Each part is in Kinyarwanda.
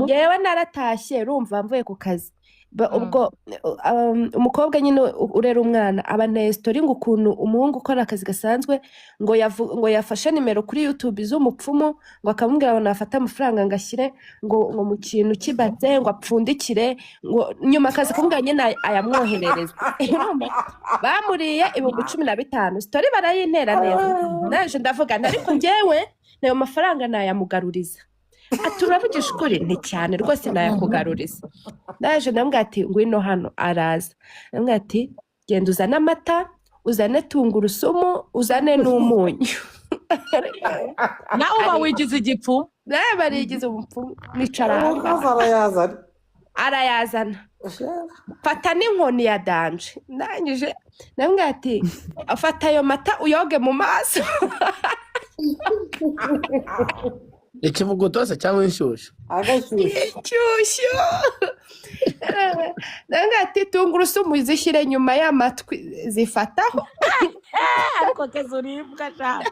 yewe naratashye rumva mvuye ku kazi ubwo umukobwa nyine urera umwana abanteye story ngo ukuntu umuhungu ukora akazi gasanzwe ngo yafashe nimero kuri YouTube z'umupfumu ngo akamubwira ngo nafata amafaranga ngashyire ngo mu kintu kibatse ngo apfundikire ngo nyuma akazi kumubwira nyine ayamwoherereza bamuriye 15,000 story barayintera neza naje ndavuga ariko njyewe nayo mafaranga nayamugaruriza aturavugisha ukuri nti cyane rwose nayakugaruriza naje ndambwira ati ngwino hano araza ndambwira ati genda uzane amata uzane tungurusumu uzane n'umunyu nawe uba wigize igipfu nawe barigize umupfu nicara arayazana fata n'inkoni ya danje ndangije ndambwira ati afata ayo mata uyoge mu maso ikivuguto se cyangwa inshyushyu inshyushyu ndanga ati tungurusumu zishyire nyuma y'amatwi zifataho ariko keza uribwa cyane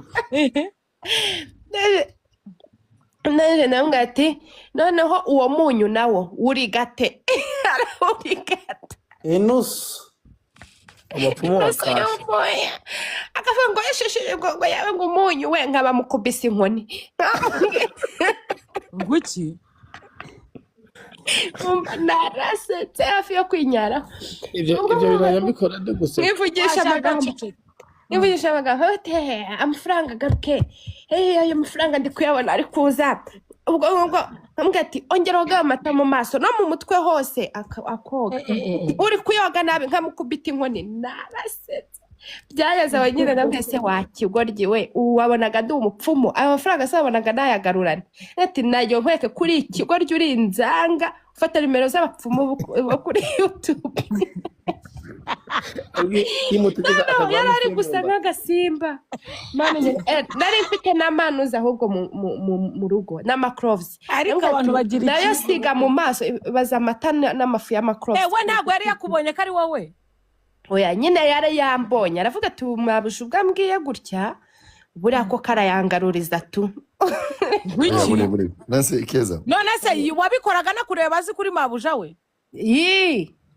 naje ndanga ati noneho uwo munyu nawo urigate inusu umupfumu wakashe akavuga ngo yashishije ngo yawe ngo umunyu we nkaba mukubise inkoni nguki narasetse hafi yo kwinyara ibyo bintu bikora ndi gusa nivugisha amagambo hote amafaranga agaruke ayo mafaranga ndi kuyabona ari kuza ubwo nkambwira ati ongera woga amata mu maso no mu mutwe hose akoga uri kuyoga nabi nkamukubita inkoni narasetse byageze aho nyine na mwese wakigoryi we wabonaga ndi umupfumu ayo mafaranga sabonaga nayagarurane ati nayo nkweke kuri ikigoryi uri inzanga ufata nimero z'abapfumu kuri YouTube yari ari gusa nk'agasimba nari mfite n'amanuza ahubwo mu rugo n'amacroves ariko abantu bagira nayo siga mu maso baza amata n'amafu y'amacroves we ntabwo yari yakubonye ko ari wowe oya nyine yari yambonye aravuga ati mwabusha ubwambwiye gutya buriya ko karayangaruriza tu none se wabikoraga nakureba azi kuri mabuja we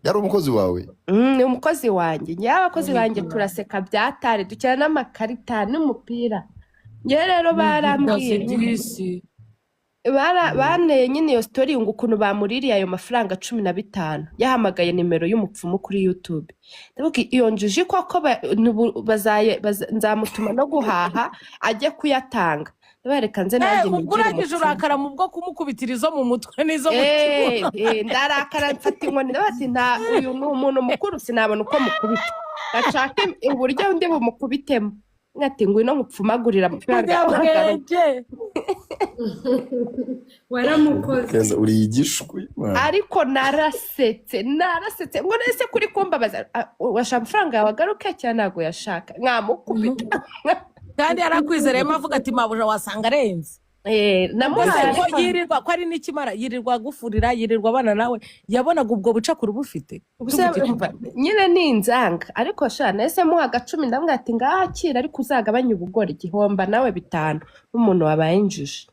yari umukozi wawe ni umukozi wanjye njyewe abakozi banjye turaseka byatare dukina n'amakarita n'umupira njyewe rero barambwiye baneye nyine iyo story ngo ukuntu bamuririye ayo mafaranga 15 yahamagaye nimero y'umupfumu kuri YouTube ndavuga iyo njiji koko nzamutuma no guhaha ajye kuyatanga ndabareka nze nanjye urangije urakara mu bwo kumukubitira izo mu mutwe n'izo mu kibuno ndarakara mfata inkoni ndabati nta uyu ni umuntu mukuru sinabona uko mukubita gashaka uburyo ndi bumukubitemo ngati ngwino ngupfumagurira amafaranga waramukoze uri igishwi ariko narasetse ngo nese kuri kumbabaza washaka amafaranga yawe agaruke cyane ntago yashaka nkamukubita kandi yarakwizereyemo avuga ati mabuja wasanga arenze namuhaye ko yirirwa ko ari n'ikimara yirirwa gufurira yirirwa abana nawe yabonaga ubwo bucakuru bufite nyine ni inzanga ariko sha nese muha 10 ndamwe ati ngahakira ariko uzagabanya ubugore igihomba nawe 5 n'umuntu wabaye injiji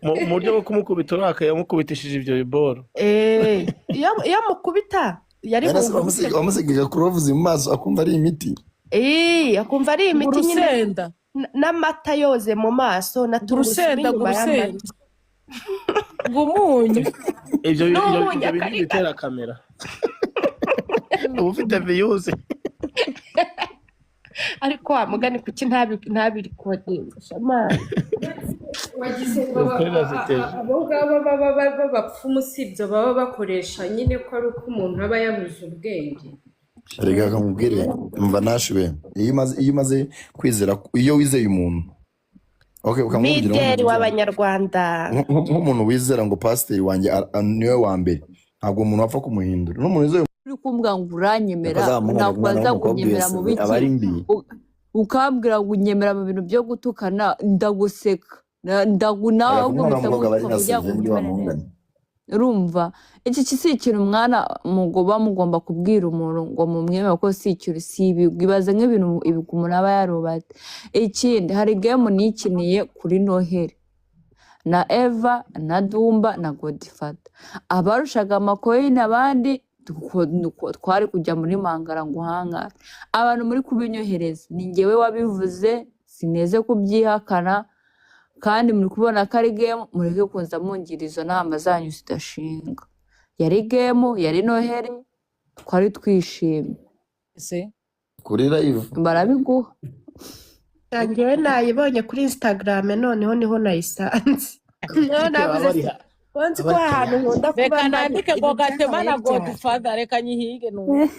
mu buryo bwo kumukubita urakayamukubitishije ibyo biboro iyo mukubita yari wamusigaje kurovuza mu maso akumva ari imiti akumva ari imiti nyine n'amata yoze mu maso na turusenda gumunyu ibyo bitera kamera uba ufite viyuzi ariko wa mugani kuki ntabiri kodesha amana wagize abo ngabo b'abapfumu si ibyo baba bakoresha nyine ko ari uko umuntu aba yabuze ubwenge reka kamubwire mva nashiwe iyo umaze kwizera iyo wizeye umuntu mideri w'abanyarwanda nk'umuntu wizera ngo pasiteri wanjye niwe wa mbere ntabwo umuntu wapfa kumuhindura n'umuntu wizeye uri kumbwira ngo uranyemera ntabwo waza kunyemera mu biki ukambwira ngo unyemera mu bintu byo gutukana ndaguseka nawe ahubwo mpita gutuka kugira ngo unyemere neza urumva iki si ikintu mwana mugoba mugomba kubwira umuntu ngo mumweme ko si ikintu si ibaze nk'ibintu umuntu aba yarubatse. Ikindi hari game nikiniye kuri Noheli na Eva na Dumba na Godfather, abarushaga amakoyini abandi twari kujya muri mangara ngo uhangare. Abantu muri kubinyohereza ni njyewe wabivuze, sineze kubyihakana, kandi muri kubona ko ari game, mureke kuza mungira izo nama zanyu zidashinga. Yari game, yari Noheli, twari twishimye. Kuri live Barabiguha. njyewe nayibonye kuri Instagram, noneho niho nayisanze. Niho navuze wanzi ko ahantu nkunda kuba Reka nandike ngo Gatema na Godfather, reka nyihige n'ubu.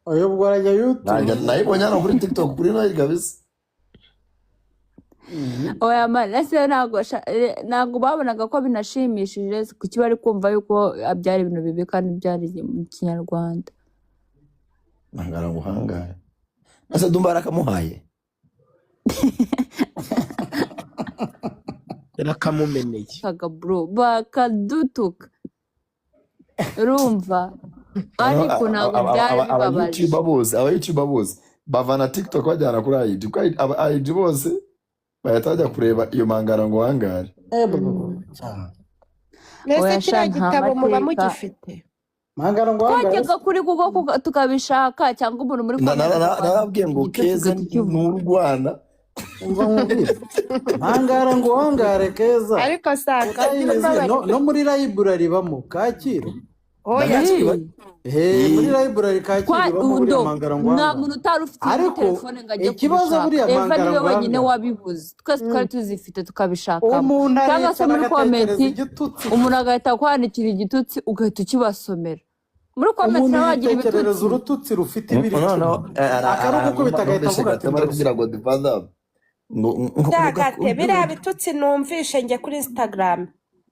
Oyo ubwo arajya YouTube. nayibonye hano kuri TikTok kuri Noheli kabisa. Oya man, ese ntabwo babonaga ko binashimishije, kuki bari kumva yuko byari ibintu bibi kandi byari mu Kinyarwanda. Mangara ngo uhangare. Ese Dumba arakamuhaye. Yarakamumeneye. Kaga bro, bakadutuka. Urumva? Ariko ntabwo byari bibabaje. aba-YouTuber bose bavana TikTok bajyana kuri IG. IG bose bahita bajya kureba iyo mangara ngo uhangare. Mbese kiriya gitabo muba mugifite? Mangara ngo uhangare. Twajyaga kuri Google tukabishaka, cyangwa umuntu muri narabwiye ngo Keza n'u Rwanda. Mangara ngo uhangare Keza. Ariko sanga no muri library bamo Kacyiru. oya Muri library Kacyiru bamo muri mangara ngo nta muntu utari ufite telefone ngo ajye ikibazo buriya mangara ngo wenyine wabivuze, twese twari tuzifite tukabishaka. umuntu cyangwa se muri komenti igitutsi. umuntu agahita kwandikira igitutsi ugahita ukibasomera muri komenti nawe wagira ibitutsi. urututsi rufite ibiri. Akaruko kubita agahita avuga ati kugira ngo Godfather Ndagate biriya bitutsi numvishe njye kuri Instagram.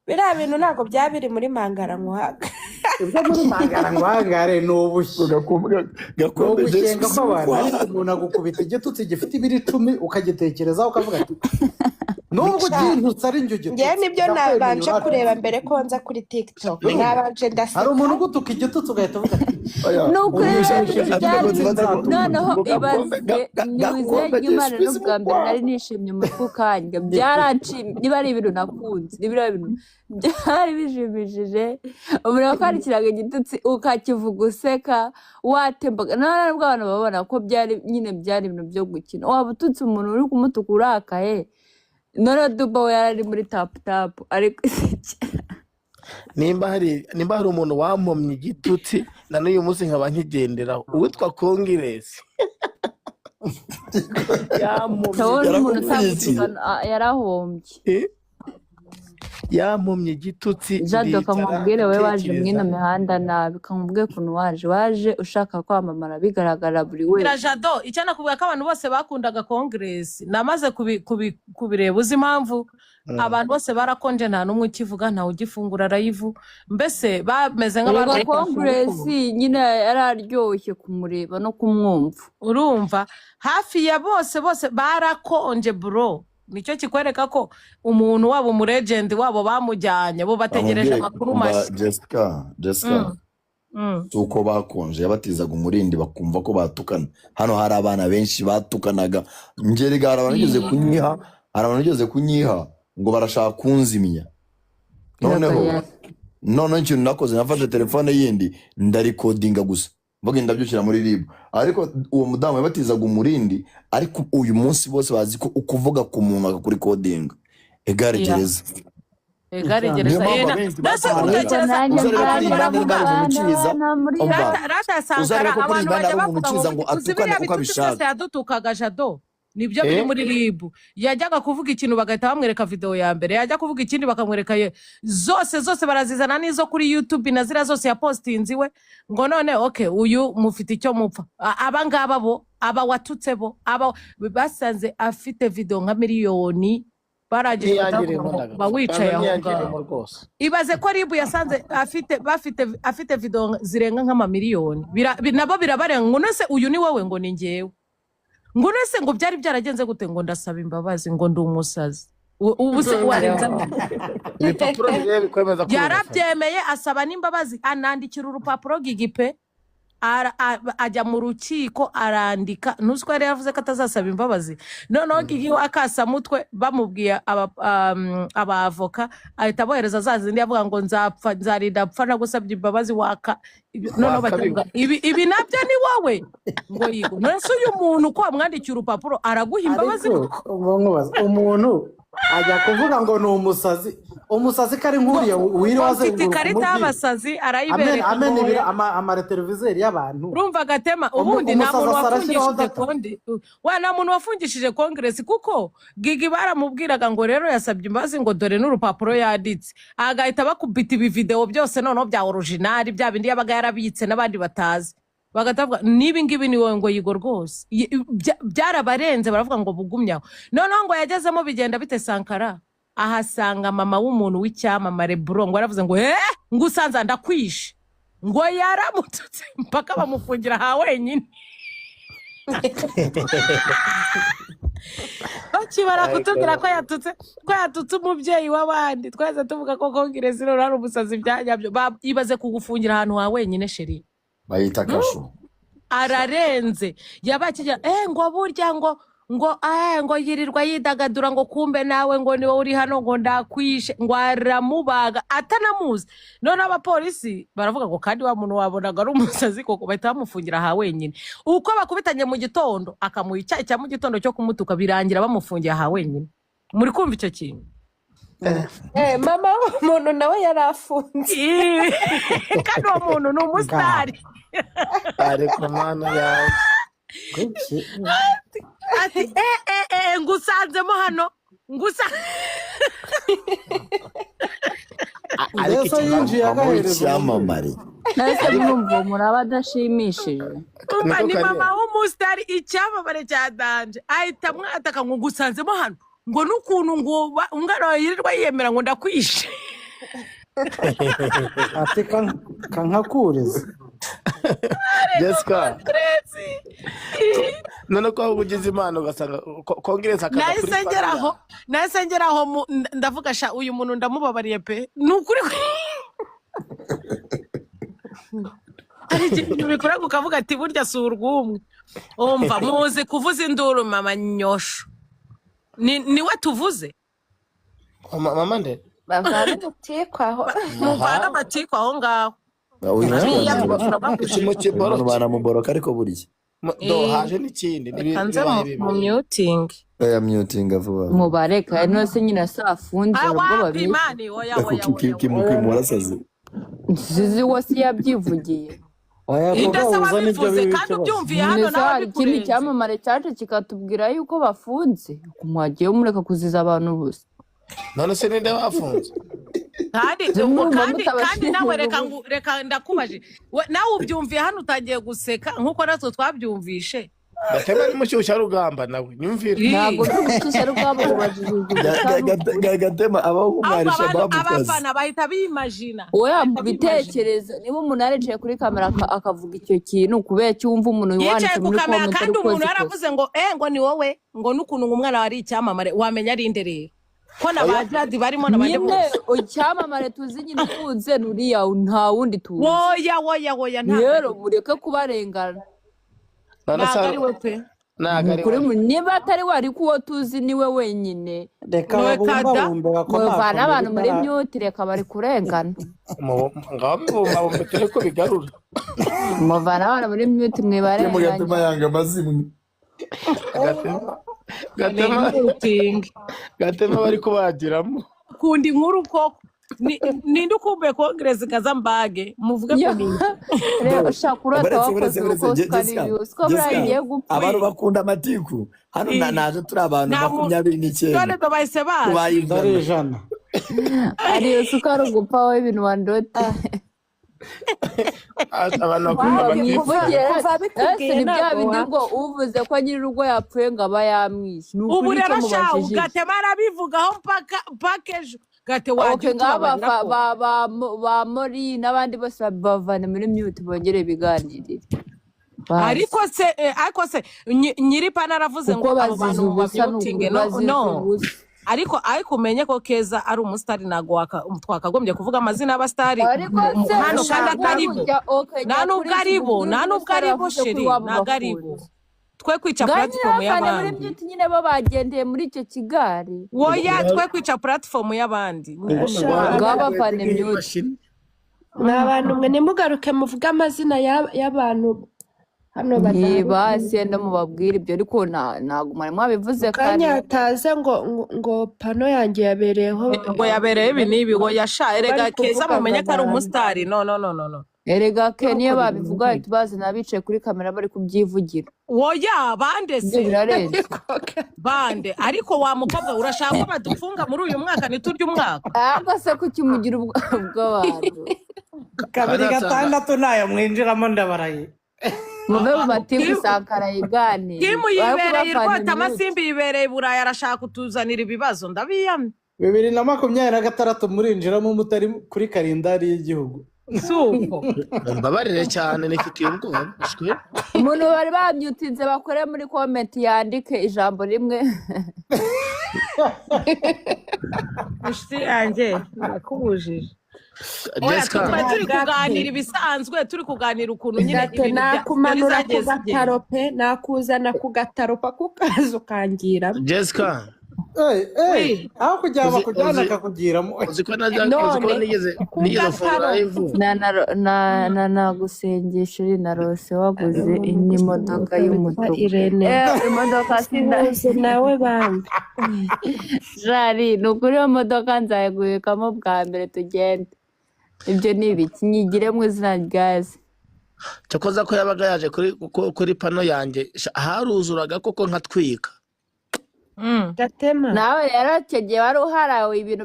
Biriya bintu ntabwo byabiri muri mangara nkuhaga. ibyo muri mangara ngo uhangare ni ubushye. Gushenga kw'abantu, ariko umuntu agukubita igitutsi gifite ibiri 10 ukagitekerezaho ukavuga ati nubwo ugintutse ari njye ugitutsi. Njye nibyo nabanje kureba mbere ko nza kuri TikTok. Nabanje ndaseka. Hari umuntu ugutuka igitutsi ugahita uvuga ati nuko noneho ibaze niwize nyumara n'ubwa mbere nari nishimye mu kukanya byaranshimye. Niba ari ibintu nakunze, niba ari ibintu byari bishimishije, umuntu wakwandikiraga igitutsi ukakivuga useka watembaga. Nubwo abantu babona ko byari ibintu byo gukina, waba ututse umuntu uri kumutuka urakaye. None Dumba we yari muri tap ariko nimba hari umuntu wampomye igitutsi na n'uyu munsi nkaba nkigenderaho, uwitwa Kongiresi yampomye umuntu utamutuka yarahombye. yampomye igitutsi. Jado kamubwire we waje mwino mihanda nabi, kamubwire ukuntu waje ushaka kwamamara bigaragara buri wese. Jado icyo nakubwira ko abantu bose bakundaga Congress, namaze kubireba. Uzi impamvu abantu bose barakonje, nta n'umwe ukivuga, ntawe ugifungura live, mbese bameze nk'abantu. Congress nyine yararyoshye kumureba no kumwumva. Urumva hafi ya bose barakonje bro. Nicyo kikwereka ko umuntu wabo mu legend wabo bamujyanye, bo bategereje amakuru mashya. Jessica uko bakonje yabatizaga umurindi bakumva ko batukana. Hano hari abana benshi batukanaga. Ngerega hari abantu bageze kunyiha ngo barashaka kunzimya. Noneho ikintu nakoze, nafashe telefone yindi ndarikodinga gusa, mvuga ndabyukira muri RIB. Ariko uwo mudamu yabatizaga umurindi, ariko uyu munsi bose bazi ko ukuvuga ku muntu akakuri kodinga egare gereza. Yadutukaga Jado nibyo biri muri RIB. Yajyaga kuvuga ikintu bagahita bamwereka video ya mbere, yajya kuvuga ikindi bakamwereka zose barazizana n'izo kuri YouTube na zira zose yapostinze iwe, ngo none okay uyu mufite icyo mupfa. Abangaba bo aba watutse bo aba basanze afite video nka miliyoni baragiye bawicaye aho ngaho. Ibaze ko RIB yasanze afite video zirenga nk'ama miliyoni, nabo birabarenga. Ngo nose uyu ni wowe, ngo ni njyewe, ngo nese ngo byari byaragenze gute, ngo ndasaba imbabazi, ngo ndi umusazi. ubu se warenza ibipapuro biriya bikwemeza ko yarabyemeye asaba n'imbabazi anandikira urupapuro gigipe ajya mu rukiko arandika ntuzi ko yari yavuze ko atazasaba imbabazi noneho gigiwe akasamutwe bamubwiye abavoka ahita abohereza za zindi yavuga ngo nzarinda pfa nagusabye imbabazi waka noneho bavuga ibi nabyo ni wowe ngo yigo nonese uyu muntu ko wamwandikiye urupapuro araguha imbabazi umuntu ajya kuvuga ngo ni umusazi kari nkuriya wiriwe ufite ikarita y'abasazi arayibereka amaretelevizeri y'abantu urumva Gatema ubundi nta muntu wafungishije kondi nta muntu wafungishije kongeresi kuko Gigi baramubwiraga ngo rero yasabye imbabazi ngo dore n'urupapuro yanditse agahita bakubita ibi video byose noneho bya original bya bindi yabaga yarabitse n'abandi batazi bagatavuga niba ngibi ni wowe ngo yigo rwose byarabarenze baravuga ngo bugumyaho noneho ngo yagezemo bigenda bite Sankara ahasanga mama w'umuntu w'icyamamare bro ngo aravuze ngo ngo usanza ndakwishe ngo yaramututse mpaka bamufungira ha wenyine bakibara kutubwira ko yatutse umubyeyi w'abandi twese tuvuga ko kongirezi rero ari umusazi byanyabyo ibaze kugufungira ahantu ha wenyine sheri bayita kasho ararenze yabakijya ngo burya ngo yirirwa yidagadura ngo kumbe nawe ngo niwe uri hano ngo ndakwishe ngo aramubaga atanamuzi none abapolisi baravuga ngo kandi wa muntu wabonaga ari umusazi koko bahita bamufungira ha wenyine uko bakubitanye mu gitondo akamuha icyayi cya mu gitondo cyo kumutuka birangira bamufungiye ha wenyine muri kumva icyo kintu mama w'umuntu nawe yarafunze kandi uwo muntu ni umusitari ariko mana yawe ati ngusanzemo hano ariko yinjiye agahereza icyamamare nahise mwumva muraba adashimishije umva ni mama w'umusitari icyamamare cya danje ahita mwataka ngo ngusanzemo hano ngo n'ukuntu ngo umwana wawe yirirwa yiyemera ngo ndakwishe ati kankakuriza Jessica none ko ugize imana ugasanga kongereza nahise ngeraho ndavuga sha uyu muntu ndamubabariye pe ni ukuri ari ikintu bikora kukavuga ati burya si urwumwe umva muzi kuvuza induru mama nyosho niwe tuvuze mama nde bavana amatiku aho muvana amatiku aho ngaho abantu baramuboroka ariko buriya haje n'ikindi kanze mu muting vuba mubareka nose nyine asafunze ubwo babiri kimurasaze zizi wose yabyivugiye idasaba bivuze kandi ubyumviye hano nawe ikindi cyamamare cyaje kikatubwira yuko bafunze kumwagiye mureka kuziza abantu bose none se ninde wafunze kandi nawe reka ndakubaje nawe ubyumviye hano utagiye guseka nkuko natwe twabyumvishe Gatema ari mushyushya rugamba nawe nyumvire ntabwo mushyushya rugamba ubajije Gatema abahumwarisha abafana bahita bimagina oya bitekereza niba umuntu yareje kuri kamera akavuga icyo kintu kubera cyumva umuntu wanditse muri comment kandi umuntu yaravuze ngo ngo ni wowe ngo n'ukuntu umwana wari icyamamare wamenya ari indereye ko n'abajadi barimo n'abandi bose icyamamare tuzi nyine ukunze nuriya nta wundi tuzi woya rero mureke kubarengana niba atari wari kuwo tuzi niwe wenyine reka babumbe muvana abantu muri myuti reka bari kurengana ngabumbe turi ko bigarura muvana abantu muri myuti mwibarenganya Gatema yanga amazimwe Gatema bari kubagiramo kundi nkuru koko ninde ukumbuye kongereza ikazambage muvuge ko ni rero shakura tawakoze ko baragiye gupfa abantu bakunda amatiku hano naje turi abantu 29 none bahise dore ijana ariyo sukari gupfa we ibintu wandote abantu bakunda amatiku ni bya bindi ngo uvuze ko nyiri urugo yapfuye ngo aba yamwishe ubu rero shawu Gatema arabivugaho pakejo gate waje ba mori n'abandi bose bavana muri myuti bongere biganirire ariko se nyiri pana aravuze ngo abo bantu babyutinge no ariko umenye ko Keza ari umusitari ntabwo twakagombye kuvuga amazina y'abasitari ariko se hano kandi ushaka ataribo kujya okay nta jya nubwo kuri aribo YouTube nta nubwo umusitari aribo wavuze kuri sheri wabo ntabwo aribo bafunze twe kwica nganyine platform abafana muri y'abandi byinshi nyine bo bagendeye muri icyo kigari woya twe kwica platform y'abandi bw'abafana imyuka ni abantu mwe nimugaruke muvuge amazina y'abantu hano ntibase no mubabwira ibyo ariko ntabwo mwari mwabivuze kanya kare hataza ngo pano yanjye yabereyeho ngo yabereye ibi n'ibi ngo yasha erega bari Keza kuvuga mumenye ko ari abantu. umusitari no erega ke niyo babivuga bahita bazana bicaye kuri kamera bari kubyivugira woya bande ibyo se birarenze bande ariko wa mukobwa urashaka ko badufunga muri uyu mwaka ntiturya umwaka ahubwo se kukimugira bw'abantu kabiri gatandatu nayo mwinjiramo ndabaraye muve mu matiku Sankara yigane timu yibereye irwota amasimbi yibereye i Burayi arashaka kutuzanira ibibazo ndabiyamye 2026 murinjiramo mutari kuri kalendari y'igihugu suko mbabarire cyane nifitiye ubwoba umuntu bari bamyutinze bakore muri comment yandike ijambo rimwe inshuti yanjye nakubujije Jessica turi kuganira ibisanzwe turi kuganira ukuntu nyine gate nakumanura ku gataro pe nakuzana ku gataro pakukaza ukangira Jessica aho kujya bakujyana akakugiramo uziko nigeze fungura live nagusengesha uri na rose waguze n'imodoka y'umutuku Irene imodoka sinzi nawe bandi jari ni ukuri iyo modoka nzayiguhekamo bwa mbere tugende ibyo ni ibiki nyigire mu izina ryaze cyakoza ko yabaga yaje kuri pano yanjye haruzuraga koko nkatwika gatema nawe yarategeye wari uharawe ibintu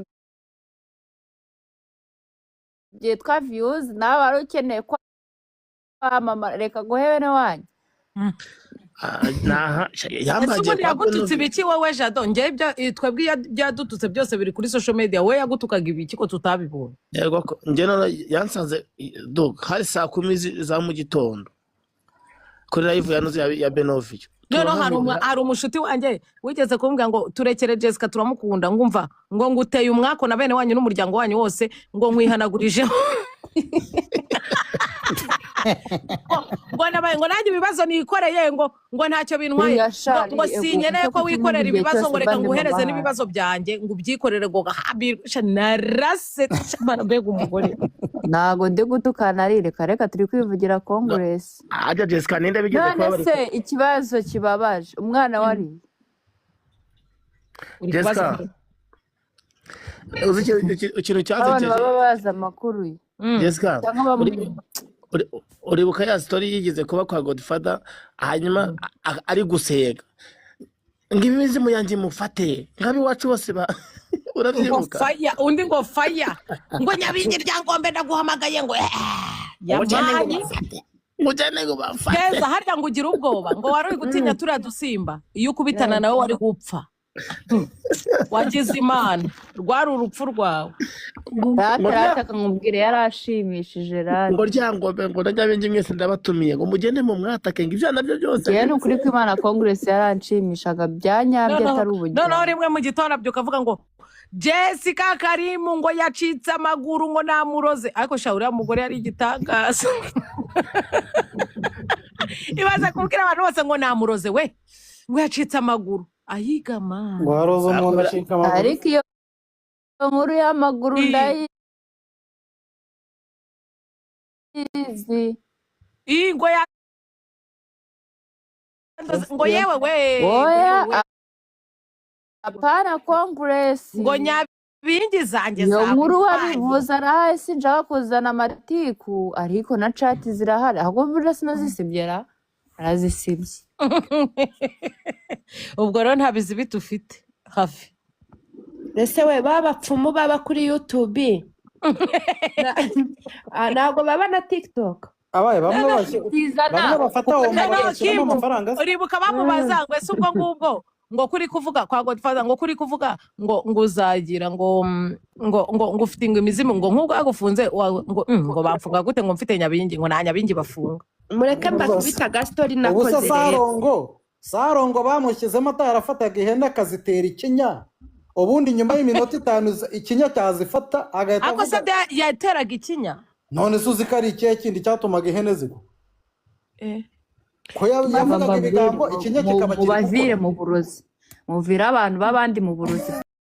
byitwa views nawe wari ukeneye kwamamara reka guhebe ne wanyu ubundi yagututse ibiki wowe Jado njye twebwe byadututse byose biri kuri social media we yagutukaga ibiki ko tutabibonye yego ko njye none yansanze hari saa 10 za mu gitondo kuri live yanuze ya Benovio hari umushuti wanjye wigeze kumbwira ngo turekere Jessica turamukunda ngumva ngo nguteye umwako na bene wanyu n'umuryango wanyu wose ngo nkwihanagurije ngo nanjye ibibazo nikoreye ngo ntacyo bintwaye ngo sinkeneye ko wikorera ibibazo ngo reka nguhereze n'ibibazo byanjye ngo ubyikorere ngo gahabisha narase mbega umugore ntago ndi gutukana ari reka turi kwivugira Congress ajya Jessica ninde bigeze kuba bari se ikibazo kibabaje umwana wari Jessica uzi ikintu cyazo abantu baba bazi amakuru ye Jessica uribuka ya story yigeze kuba kwa Godfather hanyuma ari gusega ngimizi muyanjye mufate ngabi wacu bose urabyibuka faya undi ngo faya ngo Nyabingi ryangombe ndaguhamagaye ngo yamani mujane ngo bafate Keza harya ngo ugira ubwoba ngo wari uri gutinya turiya dusimba iyo ukubitana nawe wari gupfa wagize imana rwari urupfu rwawe rata akamubwira yarashimishije rata ngo ryangombe ngo Nyabingi mwese ndabatumiye ngo mugende mu mwatake ngo ivyo nabyo byose yewe nukuri ko Imana Congress yaranshimishaga byanyabyo atari ubujya noneho rimwe mu gitondo abyuka avuga ngo Jessica Karimu ngo yacitse amaguru ngo namuroze ariko uriya mugore yari igitangaza ibaza kubwira abantu bose ngo namuroze we ngo yacitse amaguru ayiga man waroza umuntu acika amaguru ariko iyo nkuru y'amaguru ndayizi ngo yewe we oya apana Congress ngo Nyabingi zanjye iyo nkuru wabivuze arahaye sinshaka kuzana amatiku ariko na chat zirahari ahubwo buriya sinazisibyera arazisibye ubwo rero nta bizibi tufite hafi ese we babapfumu baba kuri YouTube ntabwo baba na TikTok abaye bamwe bafata uwo amafaranga uribuka bamubaza ngo ese ubwo ngubwo ngo kuri kuvuga kwa Godfather ngo kuri kuvuga ngo uzagira ngo ufite imizimu ngo nk'ubwo yagufunze ngo bamfunga gute ngo mfite Nyabingi ngo nta Nyabingi bafunga mureke mbakubita gastori nakoze ubusa Sarongo bamushyizemo atarafataga ihene akazitera ikinya ubundi nyuma y'iminota 5 ikinya cyazifata agahita ako se avuga yateraga ikinya none se uzi ko ari ikihe kindi cyatumaga ihene zigwa ko Mama yavugaga mbabwire ibigambo ikinya kikaba kiri mubavire gukora mu burozi muvire abantu b'abandi mu burozi